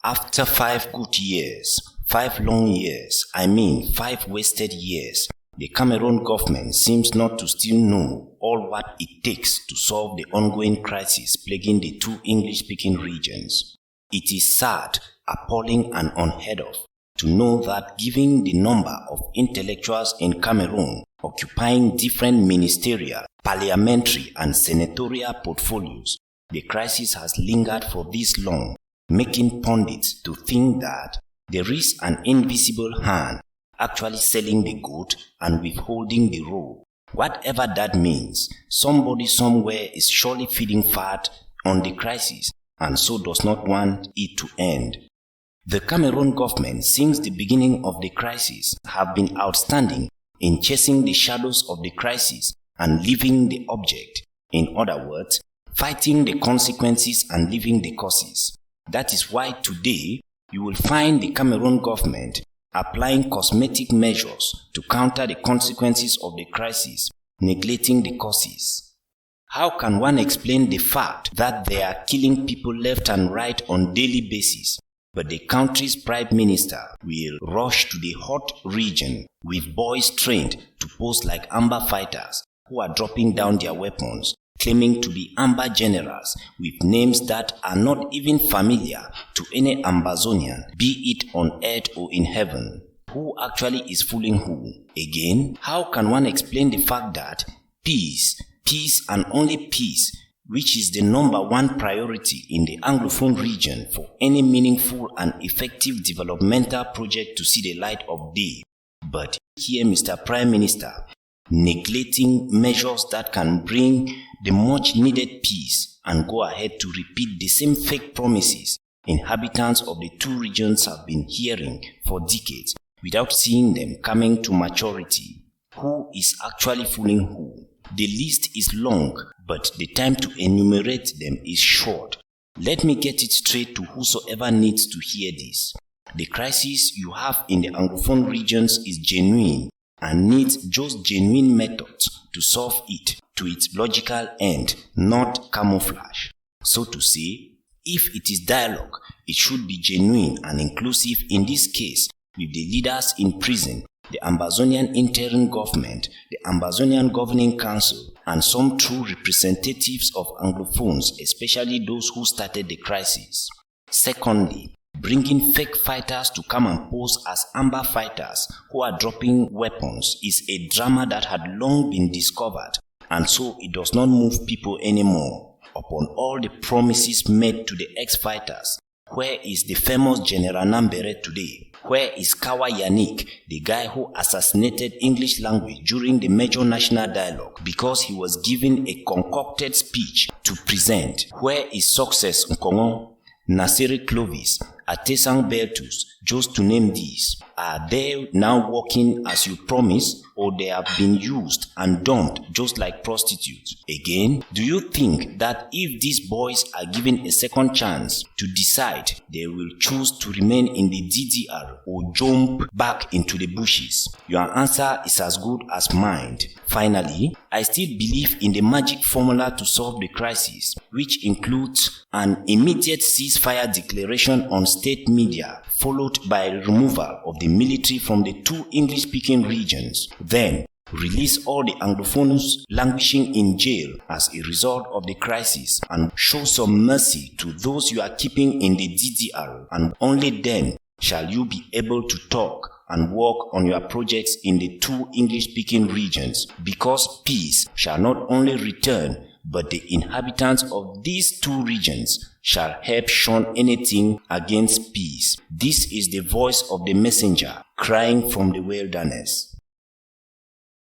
After 5 good years, 5 long years, 5 wasted years, the Cameroon government seems not to still know all what it takes to solve the ongoing crisis plaguing the 2 English-speaking regions. It is sad, appalling and unheard of to know that given the number of intellectuals in Cameroon occupying different ministerial, parliamentary and senatorial portfolios, the crisis has lingered for this long, making pundits to think that there is an invisible hand actually selling the goat and withholding the roe. Whatever that means, somebody somewhere is surely feeding fat on the crisis and so does not want it to end. The Cameroon government, since the beginning of the crisis, have been outstanding in chasing the shadows of the crisis and leaving the object. In other words, fighting the consequences and leaving the causes. That is why today you will find the Cameroon government applying cosmetic measures to counter the consequences of the crisis, neglecting the causes. How can one explain the fact that they are killing people left and right on daily basis, but the country's prime minister will rush to the hot region with boys trained to pose like Amber fighters who are dropping down their weapons, claiming to be Amber generals with names that are not even familiar to any Ambazonian, be it on earth or in heaven? Who actually is fooling who? Again, how can one explain the fact that peace and only peace, which is the number 1 priority in the Anglophone region for any meaningful and effective developmental project to see the light of day, but here Mr. Prime Minister neglecting measures that can bring the much needed peace and go ahead to repeat the same fake promises inhabitants of the 2 regions have been hearing for decades without seeing them coming to maturity. Who is actually fooling who? The list is long, but the time to enumerate them is short. Let me get it straight to whosoever needs to hear this. The crisis you have in the Anglophone regions is genuine and needs just genuine methods to solve it to its logical end, not camouflage. So to say, if it is dialogue, it should be genuine and inclusive, in this case with the leaders in prison, the Ambazonian interim government, the Ambazonian governing council, and some true representatives of Anglophones, especially those who started the crisis. Secondly, bringing fake fighters to come and pose as Amber fighters who are dropping weapons is a drama that had long been discovered, and so it does not move people anymore. Upon all the promises made to the ex-fighters, where is the famous General Nambere today? Where is Kawa Yannick, the guy who assassinated English language during the major national dialogue because he was given a concocted speech to present? Where is Success Nkongo, Nasiri Clovis, Atesang Bertus, just to name these? Are they now working as you promised, or they have been used and dumped just like prostitutes? Again, do you think that if these boys are given a second chance to decide, they will choose to remain in the DDR or jump back into the bushes? Your answer is as good as mine. Finally, I still believe in the magic formula to solve the crisis, which includes an immediate ceasefire declaration on state media, followed by removal of the military from the 2 English-speaking regions. Then, release all the Anglophones languishing in jail as a result of the crisis and show some mercy to those you are keeping in the DDR, and only then shall you be able to talk and work on your projects in the 2 English-speaking regions, because peace shall not only return, but the inhabitants of these 2 regions shall help shun anything against peace. This is the voice of the messenger crying from the wilderness.